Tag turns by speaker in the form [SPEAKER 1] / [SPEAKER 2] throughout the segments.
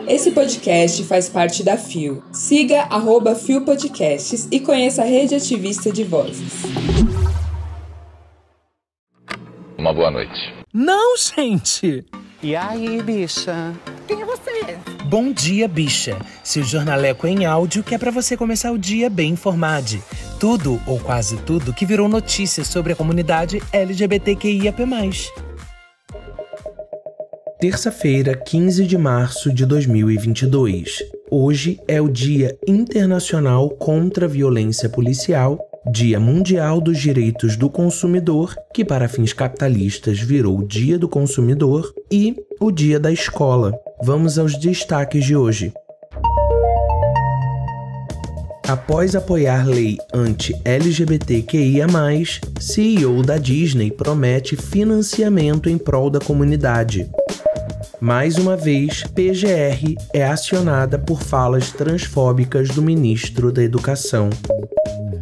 [SPEAKER 1] Esse podcast faz parte da FIO. Siga @FIO Podcasts e conheça a rede ativista de vozes.
[SPEAKER 2] Uma boa noite.
[SPEAKER 3] Não, gente!
[SPEAKER 4] E aí, bicha?
[SPEAKER 5] Quem é você?
[SPEAKER 3] Bom dia, bicha. Seu jornaleco em áudio que é pra você começar o dia bem informado. Tudo, ou quase tudo, que virou notícia sobre a comunidade LGBTQIAP+. Terça-feira, 15 de março de 2022. Hoje é o Dia Internacional contra a Violência Policial, Dia Mundial dos Direitos do Consumidor, que para fins capitalistas virou o Dia do Consumidor, e o Dia da Escola. Vamos aos destaques de hoje. Após apoiar lei anti-LGBTQIA+, CEO da Disney promete financiamento em prol da comunidade. Mais uma vez, PGR é acionada por falas transfóbicas do ministro da Educação.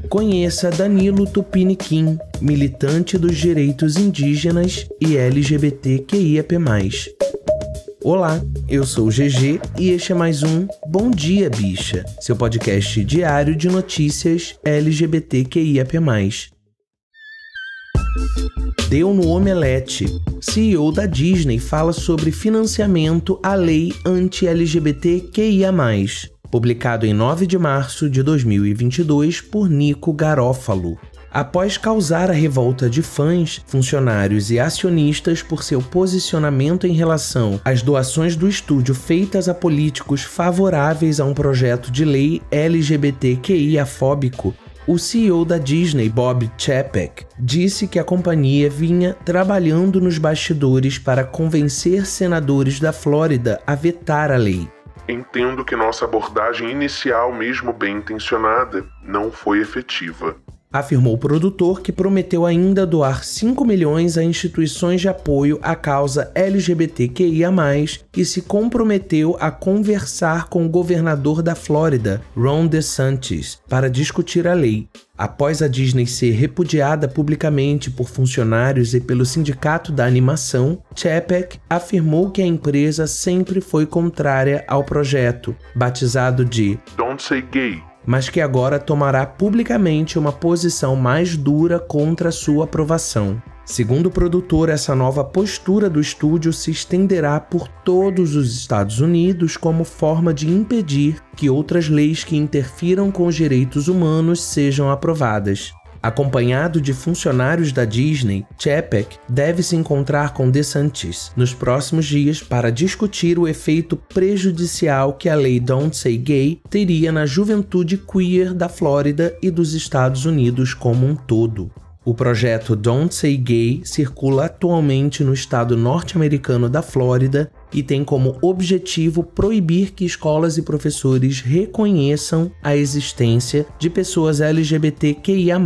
[SPEAKER 3] Conheça Danilo Tupiniquim, militante dos direitos indígenas e LGBTQIAP+. Olá, eu sou o GG e este é mais um Bom Dia, Bicha, seu podcast diário de notícias LGBTQIAP+. Deu no omelete. CEO da Disney fala sobre financiamento à lei anti-LGBTQIA+, publicado em 9 de março de 2022 por Nico Garofalo. Após causar a revolta de fãs, funcionários e acionistas por seu posicionamento em relação às doações do estúdio feitas a políticos favoráveis a um projeto de lei LGBTQIA-fóbico, o CEO da Disney, Bob Chapek, disse que a companhia vinha trabalhando nos bastidores para convencer senadores da Flórida a vetar a lei.
[SPEAKER 6] Entendo que nossa abordagem inicial, mesmo bem intencionada, não foi efetiva,
[SPEAKER 3] afirmou o produtor, que prometeu ainda doar 5 milhões a instituições de apoio à causa LGBTQIA+, e se comprometeu a conversar com o governador da Flórida, Ron DeSantis, para discutir a lei. Após a Disney ser repudiada publicamente por funcionários e pelo sindicato da animação, Chapek afirmou que a empresa sempre foi contrária ao projeto, batizado de
[SPEAKER 6] Don't Say Gay,
[SPEAKER 3] mas que agora tomará publicamente uma posição mais dura contra sua aprovação. Segundo o produtor, essa nova postura do estúdio se estenderá por todos os Estados Unidos como forma de impedir que outras leis que interfiram com os direitos humanos sejam aprovadas. Acompanhado de funcionários da Disney, Chapek deve se encontrar com DeSantis nos próximos dias para discutir o efeito prejudicial que a lei Don't Say Gay teria na juventude queer da Flórida e dos Estados Unidos como um todo. O projeto Don't Say Gay circula atualmente no estado norte-americano da Flórida e tem como objetivo proibir que escolas e professores reconheçam a existência de pessoas LGBTQIA+.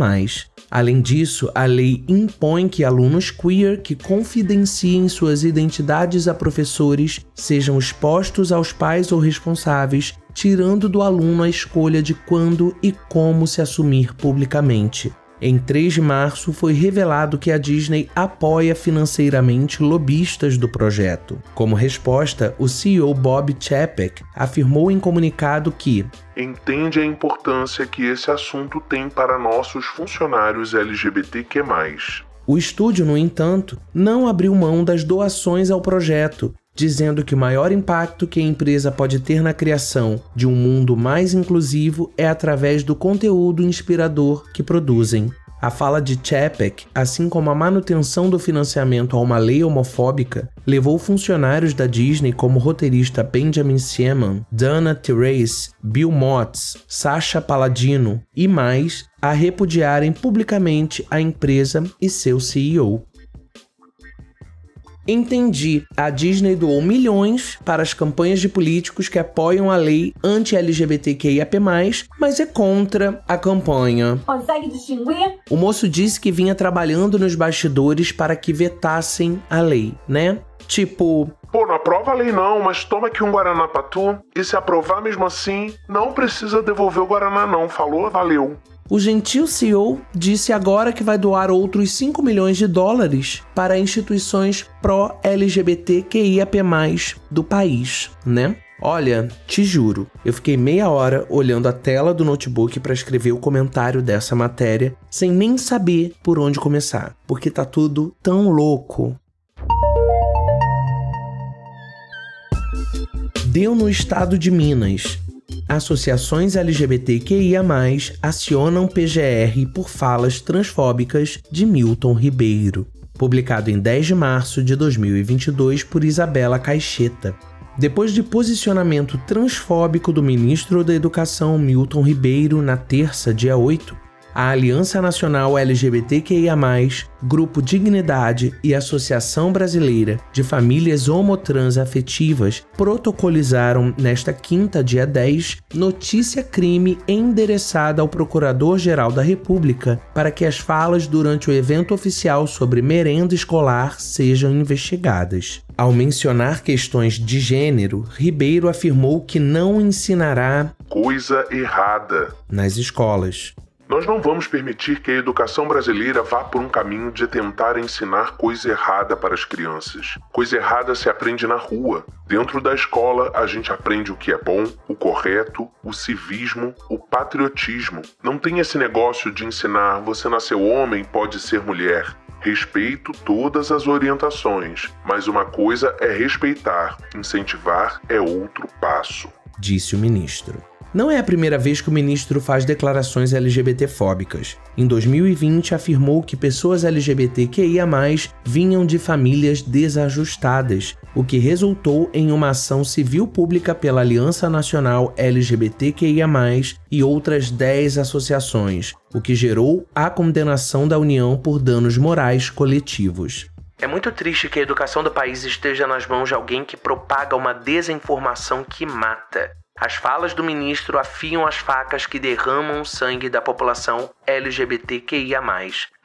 [SPEAKER 3] Além disso, a lei impõe que alunos queer que confidenciem suas identidades a professores sejam expostos aos pais ou responsáveis, tirando do aluno a escolha de quando e como se assumir publicamente. Em 3 de março, foi revelado que a Disney apoia financeiramente lobistas do projeto. Como resposta, o CEO Bob Chapek afirmou em comunicado que
[SPEAKER 6] entende a importância que esse assunto tem para nossos funcionários LGBTQ+.
[SPEAKER 3] O estúdio, no entanto, não abriu mão das doações ao projeto, dizendo que o maior impacto que a empresa pode ter na criação de um mundo mais inclusivo é através do conteúdo inspirador que produzem. A fala de Chapek, assim como a manutenção do financiamento a uma lei homofóbica, levou funcionários da Disney como o roteirista Benjamin Sieman, Dana Terrace, Bill Motz, Sasha Palladino e mais a repudiarem publicamente a empresa e seu CEO. Entendi. A Disney doou milhões para as campanhas de políticos que apoiam a lei anti-LGBTQIAP+, mas é contra a campanha.
[SPEAKER 5] Consegue distinguir?
[SPEAKER 3] O moço disse que vinha trabalhando nos bastidores para que vetassem a lei, né? Tipo,
[SPEAKER 6] pô, não aprova a lei não, mas toma aqui um Guaraná pra tu, e se aprovar mesmo assim, não precisa devolver o Guaraná não, falou? Valeu.
[SPEAKER 3] O gentil CEO disse agora que vai doar outros 5 milhões de dólares para instituições pró-LGBTQIAP+, do país, né? Olha, te juro, eu fiquei meia hora olhando a tela do notebook para escrever o comentário dessa matéria, sem nem saber por onde começar, porque tá tudo tão louco. Deu no estado de Minas. Associações LGBTQIA+, acionam PGR por falas transfóbicas de Milton Ribeiro. Publicado em 10 de março de 2022 por Isabela Caixeta. Depois de posicionamento transfóbico do ministro da Educação Milton Ribeiro na terça, dia 8, a Aliança Nacional LGBTQIA+, Grupo Dignidade e Associação Brasileira de Famílias Homotrans Afetivas protocolizaram nesta quinta, dia 10, notícia-crime endereçada ao Procurador-Geral da República para que as falas durante o evento oficial sobre merenda escolar sejam investigadas. Ao mencionar questões de gênero, Ribeiro afirmou que não ensinará
[SPEAKER 6] coisa errada
[SPEAKER 3] nas escolas.
[SPEAKER 6] Nós não vamos permitir que a educação brasileira vá por um caminho de tentar ensinar coisa errada para as crianças. Coisa errada se aprende na rua. Dentro da escola, a gente aprende o que é bom, o correto, o civismo, o patriotismo. Não tem esse negócio de ensinar você nasceu homem, pode ser mulher. Respeito todas as orientações, mas uma coisa é respeitar, incentivar é outro passo,
[SPEAKER 3] disse o ministro. Não é a primeira vez que o ministro faz declarações LGBTfóbicas. Em 2020, afirmou que pessoas LGBTQIA+, vinham de famílias desajustadas, o que resultou em uma ação civil pública pela Aliança Nacional LGBTQIA+, e outras 10 associações, o que gerou a condenação da União por danos morais coletivos. É muito triste que a educação do país esteja nas mãos de alguém que propaga uma desinformação que mata. As falas do ministro afiam as facas que derramam o sangue da população LGBTQIA+.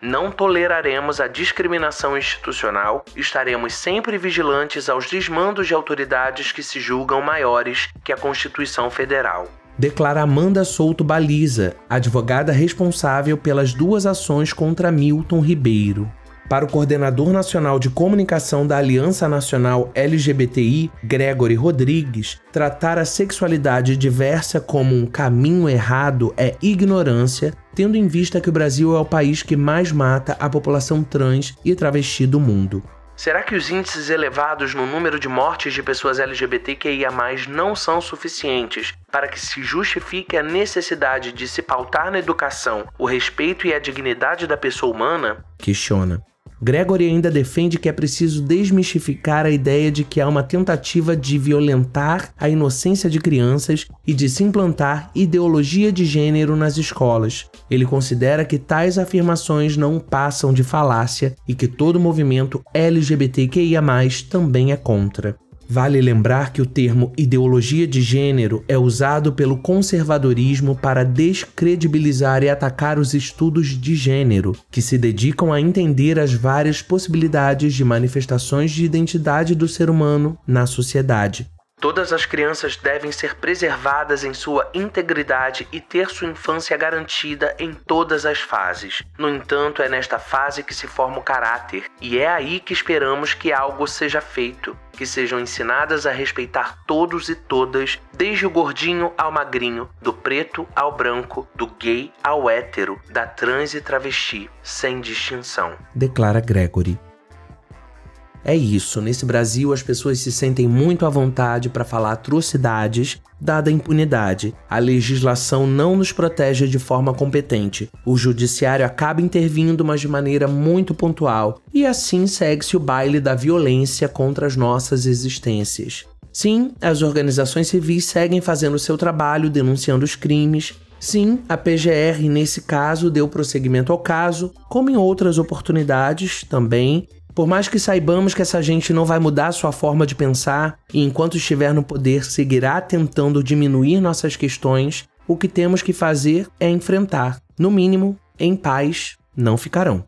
[SPEAKER 3] Não toleraremos a discriminação institucional, estaremos sempre vigilantes aos desmandos de autoridades que se julgam maiores que a Constituição Federal. Declara Amanda Souto Baliza, advogada responsável pelas 2 ações contra Milton Ribeiro. Para o coordenador nacional de comunicação da Aliança Nacional LGBTI, Gregory Rodrigues, tratar a sexualidade diversa como um caminho errado é ignorância, tendo em vista que o Brasil é o país que mais mata a população trans e travesti do mundo. Será que os índices elevados no número de mortes de pessoas LGBTQIA+, não são suficientes para que se justifique a necessidade de se pautar na educação o respeito e a dignidade da pessoa humana? Questiona. Gregory ainda defende que é preciso desmistificar a ideia de que há uma tentativa de violentar a inocência de crianças e de se implantar ideologia de gênero nas escolas. Ele considera que tais afirmações não passam de falácia e que todo movimento LGBTQIA+, também é contra. Vale lembrar que o termo ideologia de gênero é usado pelo conservadorismo para descredibilizar e atacar os estudos de gênero, que se dedicam a entender as várias possibilidades de manifestações de identidade do ser humano na sociedade. Todas as crianças devem ser preservadas em sua integridade e ter sua infância garantida em todas as fases. No entanto, é nesta fase que se forma o caráter, e é aí que esperamos que algo seja feito, que sejam ensinadas a respeitar todos e todas, desde o gordinho ao magrinho, do preto ao branco, do gay ao hétero, da trans e travesti, sem distinção, declara Gregory. É isso, nesse Brasil as pessoas se sentem muito à vontade para falar atrocidades, dada a impunidade. A legislação não nos protege de forma competente. O judiciário acaba intervindo, mas de maneira muito pontual. E assim segue-se o baile da violência contra as nossas existências. Sim, as organizações civis seguem fazendo o seu trabalho, denunciando os crimes. Sim, a PGR, nesse caso, deu prosseguimento ao caso, como em outras oportunidades também. Por mais que saibamos que essa gente não vai mudar sua forma de pensar e enquanto estiver no poder seguirá tentando diminuir nossas questões, o que temos que fazer é enfrentar. No mínimo, em paz, não ficarão.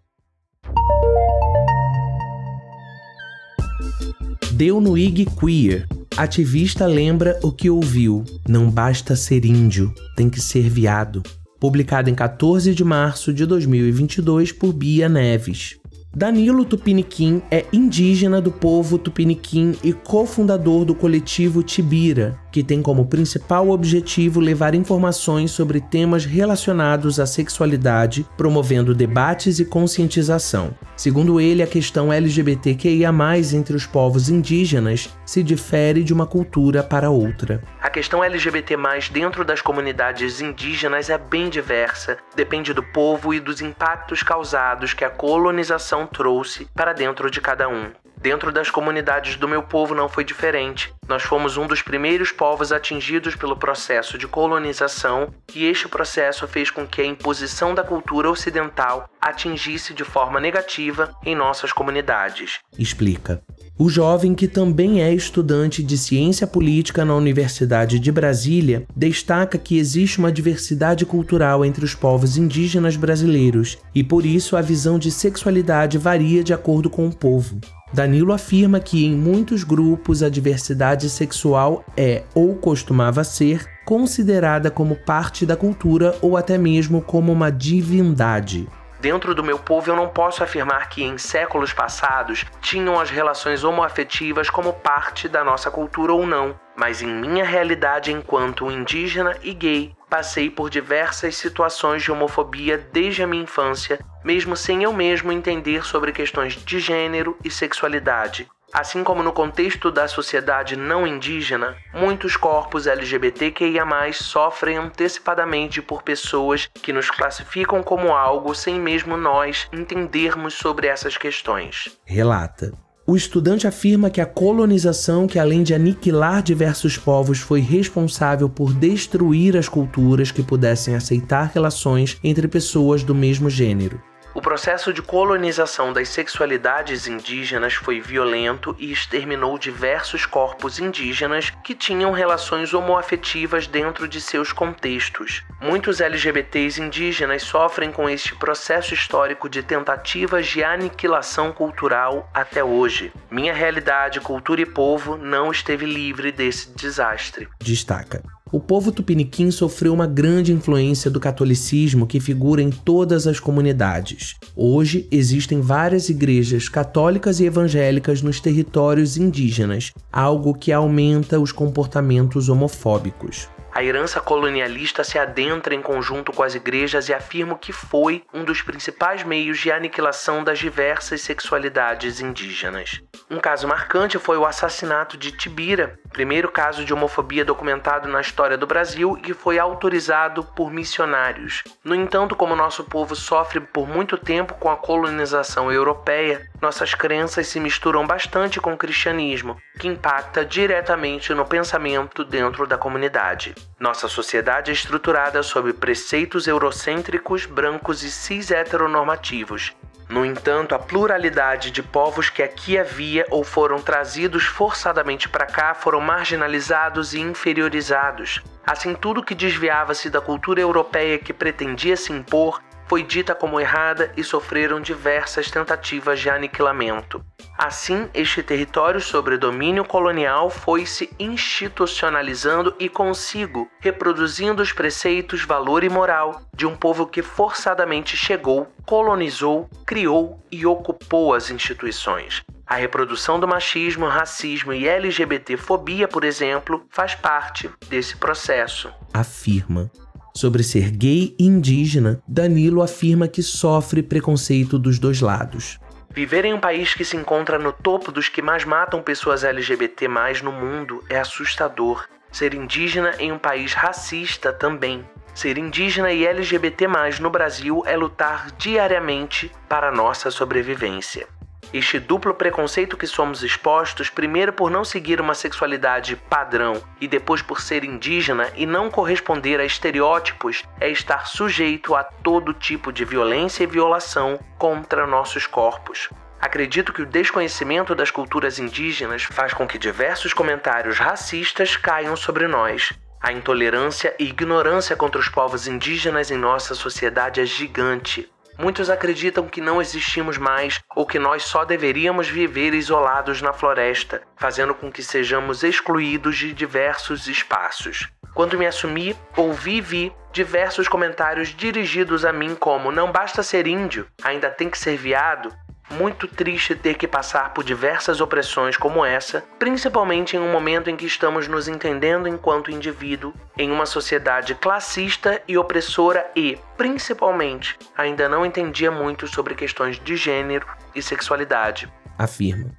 [SPEAKER 3] Deu no IG Queer. Ativista lembra o que ouviu. Não basta ser índio, tem que ser viado. publicado em 14 de março de 2022 por Bia Neves. Danilo Tupiniquim é indígena do povo Tupiniquim e cofundador do coletivo Tibira, que tem como principal objetivo levar informações sobre temas relacionados à sexualidade, promovendo debates e conscientização. Segundo ele, a questão LGBTQIA+, entre os povos indígenas se difere de uma cultura para outra. A questão LGBT+, dentro das comunidades indígenas é bem diversa, depende do povo e dos impactos causados que a colonização trouxe para dentro de cada um. Dentro das comunidades do meu povo não foi diferente. Nós fomos um dos primeiros povos atingidos pelo processo de colonização e este processo fez com que a imposição da cultura ocidental atingisse de forma negativa em nossas comunidades. Explica. O jovem, que também é estudante de ciência política na Universidade de Brasília, destaca que existe uma diversidade cultural entre os povos indígenas brasileiros e, por isso, a visão de sexualidade varia de acordo com o povo. Danilo afirma que em muitos grupos a diversidade sexual é, ou costumava ser, considerada como parte da cultura ou até mesmo como uma divindade. Dentro do meu povo eu não posso afirmar que em séculos passados tinham as relações homoafetivas como parte da nossa cultura ou não, mas em minha realidade enquanto indígena e gay, passei por diversas situações de homofobia desde a minha infância, mesmo sem eu mesmo entender sobre questões de gênero e sexualidade. Assim como no contexto da sociedade não indígena, muitos corpos LGBTQIA+, sofrem antecipadamente por pessoas que nos classificam como algo sem mesmo nós entendermos sobre essas questões. Relata. O estudante afirma que a colonização, que além de aniquilar diversos povos, foi responsável por destruir as culturas que pudessem aceitar relações entre pessoas do mesmo gênero. O processo de colonização das sexualidades indígenas foi violento e exterminou diversos corpos indígenas que tinham relações homoafetivas dentro de seus contextos. Muitos LGBTs indígenas sofrem com este processo histórico de tentativas de aniquilação cultural até hoje. Minha realidade, cultura e povo não esteve livre desse desastre. Destaca. O povo tupiniquim sofreu uma grande influência do catolicismo que figura em todas as comunidades. Hoje, existem várias igrejas católicas e evangélicas nos territórios indígenas, algo que aumenta os comportamentos homofóbicos. A herança colonialista se adentra em conjunto com as igrejas e afirma que foi um dos principais meios de aniquilação das diversas sexualidades indígenas. Um caso marcante foi o assassinato de Tibira, primeiro caso de homofobia documentado na história do Brasil e que foi autorizado por missionários. No entanto, como nosso povo sofre por muito tempo com a colonização europeia, nossas crenças se misturam bastante com o cristianismo, que impacta diretamente no pensamento dentro da comunidade. Nossa sociedade é estruturada sob preceitos eurocêntricos, brancos e cis-heteronormativos. No entanto, a pluralidade de povos que aqui havia ou foram trazidos forçadamente para cá foram marginalizados e inferiorizados. Assim, tudo que desviava-se da cultura europeia que pretendia se impor foi dita como errada e sofreram diversas tentativas de aniquilamento. Assim, este território sob domínio colonial foi se institucionalizando e consigo reproduzindo os preceitos, valor e moral de um povo que forçadamente chegou, colonizou, criou e ocupou as instituições. A reprodução do machismo, racismo e LGBTfobia, por exemplo, faz parte desse processo. Afirma. Sobre ser gay e indígena, Danilo afirma que sofre preconceito dos dois lados. Viver em um país que se encontra no topo dos que mais matam pessoas LGBT+ no mundo é assustador. Ser indígena em um país racista também. Ser indígena e LGBT+ no Brasil é lutar diariamente para a nossa sobrevivência. Este duplo preconceito que somos expostos, primeiro por não seguir uma sexualidade padrão e depois por ser indígena e não corresponder a estereótipos, é estar sujeito a todo tipo de violência e violação contra nossos corpos. Acredito que o desconhecimento das culturas indígenas faz com que diversos comentários racistas caiam sobre nós. A intolerância e ignorância contra os povos indígenas em nossa sociedade é gigante. Muitos acreditam que não existimos mais ou que nós só deveríamos viver isolados na floresta, fazendo com que sejamos excluídos de diversos espaços. Quando me assumi, ouvi e vi diversos comentários dirigidos a mim como "não basta ser índio, ainda tem que ser viado". Muito triste ter que passar por diversas opressões como essa, principalmente em um momento em que estamos nos entendendo enquanto indivíduo, em uma sociedade classista e opressora e, principalmente, ainda não entendia muito sobre questões de gênero e sexualidade, afirma.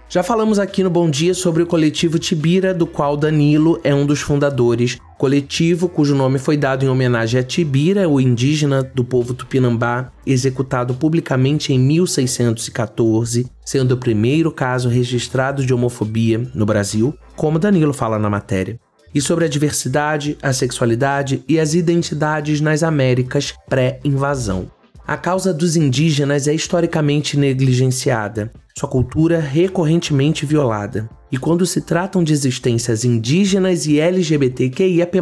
[SPEAKER 3] Já falamos aqui no Bom Dia sobre o coletivo Tibira, do qual Danilo é um dos fundadores, coletivo cujo nome foi dado em homenagem a Tibira, o indígena do povo tupinambá, executado publicamente em 1614, sendo o primeiro caso registrado de homofobia no Brasil, como Danilo fala na matéria. E sobre a diversidade, a sexualidade e as identidades nas Américas pré-invasão. A causa dos indígenas é historicamente negligenciada, sua cultura recorrentemente violada. E quando se tratam de existências indígenas e LGBTQIAP+,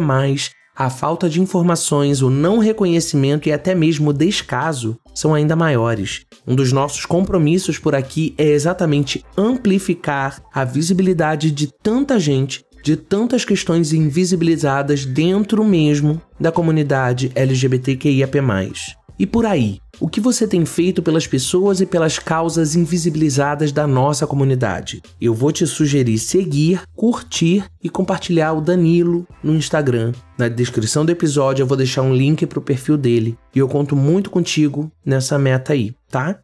[SPEAKER 3] a falta de informações, o não reconhecimento e até mesmo o descaso são ainda maiores. Um dos nossos compromissos por aqui é exatamente amplificar a visibilidade de tanta gente, de tantas questões invisibilizadas dentro mesmo da comunidade LGBTQIAP+. E por aí, o que você tem feito pelas pessoas e pelas causas invisibilizadas da nossa comunidade? Eu vou te sugerir seguir, curtir e compartilhar o Danilo no Instagram. Na descrição do episódio eu vou deixar um link para o perfil dele e eu conto muito contigo nessa meta aí, tá?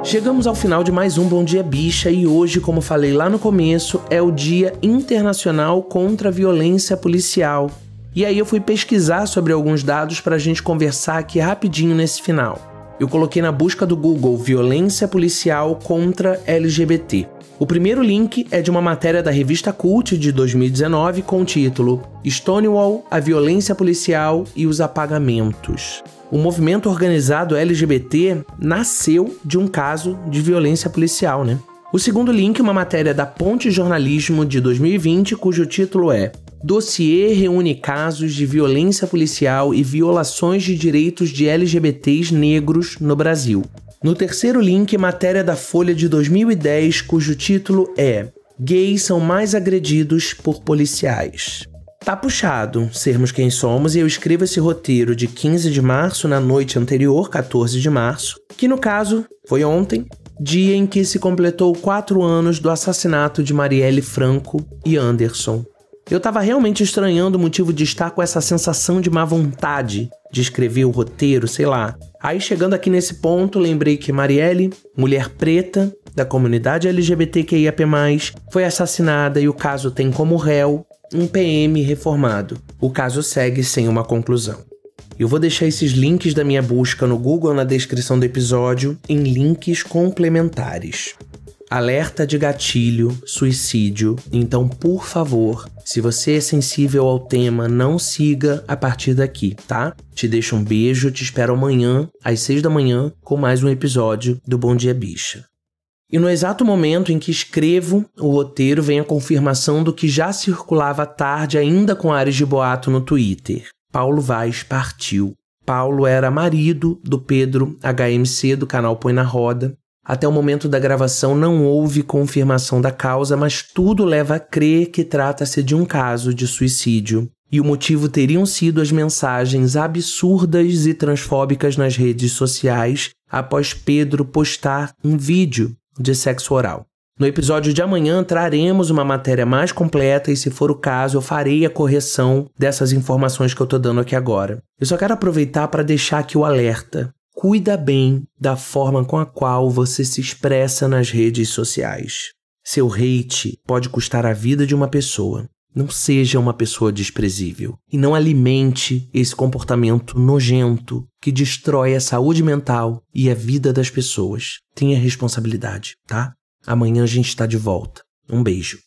[SPEAKER 3] Chegamos ao final de mais um Bom Dia Bicha e hoje, como falei lá no começo, é o Dia Internacional contra a Violência Policial. E aí eu fui pesquisar sobre alguns dados para a gente conversar aqui rapidinho nesse final. Eu coloquei na busca do Google violência policial contra LGBT. O primeiro link é de uma matéria da revista Cult de 2019 com o título Stonewall, a violência policial e os apagamentos. O movimento organizado LGBT nasceu de um caso de violência policial, né? O segundo link é uma matéria da Ponte Jornalismo de 2020 cujo título é Dossiê reúne casos de violência policial e violações de direitos de LGBTs negros no Brasil. No terceiro link, matéria da Folha de 2010, cujo título é Gays são mais agredidos por policiais. Tá puxado sermos quem somos e eu escrevo esse roteiro de 15 de março na noite anterior, 14 de março, que no caso foi ontem, dia em que se completou 4 anos do assassinato de Marielle Franco e Anderson. Eu tava realmente estranhando o motivo de estar com essa sensação de má vontade de escrever o roteiro, sei lá. Aí chegando aqui nesse ponto, lembrei que Marielle, mulher preta da comunidade LGBTQIAP+, foi assassinada e o caso tem como réu um PM reformado. O caso segue sem uma conclusão. Eu vou deixar esses links da minha busca no Google na descrição do episódio em links complementares. Alerta de gatilho, suicídio, então por favor, se você é sensível ao tema, não siga a partir daqui, tá? Te deixo um beijo, te espero amanhã, às 6 da manhã, com mais um episódio do Bom Dia Bicha. E no exato momento em que escrevo o roteiro, vem a confirmação do que já circulava à tarde, ainda com ares de boato no Twitter. Paulo Vaz partiu. Paulo era marido do Pedro HMC do canal Põe na Roda. Até o momento da gravação não houve confirmação da causa, mas tudo leva a crer que trata-se de um caso de suicídio. E o motivo teriam sido as mensagens absurdas e transfóbicas nas redes sociais após Pedro postar um vídeo de sexo oral. No episódio de amanhã traremos uma matéria mais completa e, se for o caso, eu farei a correção dessas informações que eu tô dando aqui agora. Eu só quero aproveitar para deixar aqui o alerta. Cuida bem da forma com a qual você se expressa nas redes sociais. Seu hate pode custar a vida de uma pessoa. Não seja uma pessoa desprezível. E não alimente esse comportamento nojento que destrói a saúde mental e a vida das pessoas. Tenha responsabilidade, tá? Amanhã a gente está de volta. Um beijo.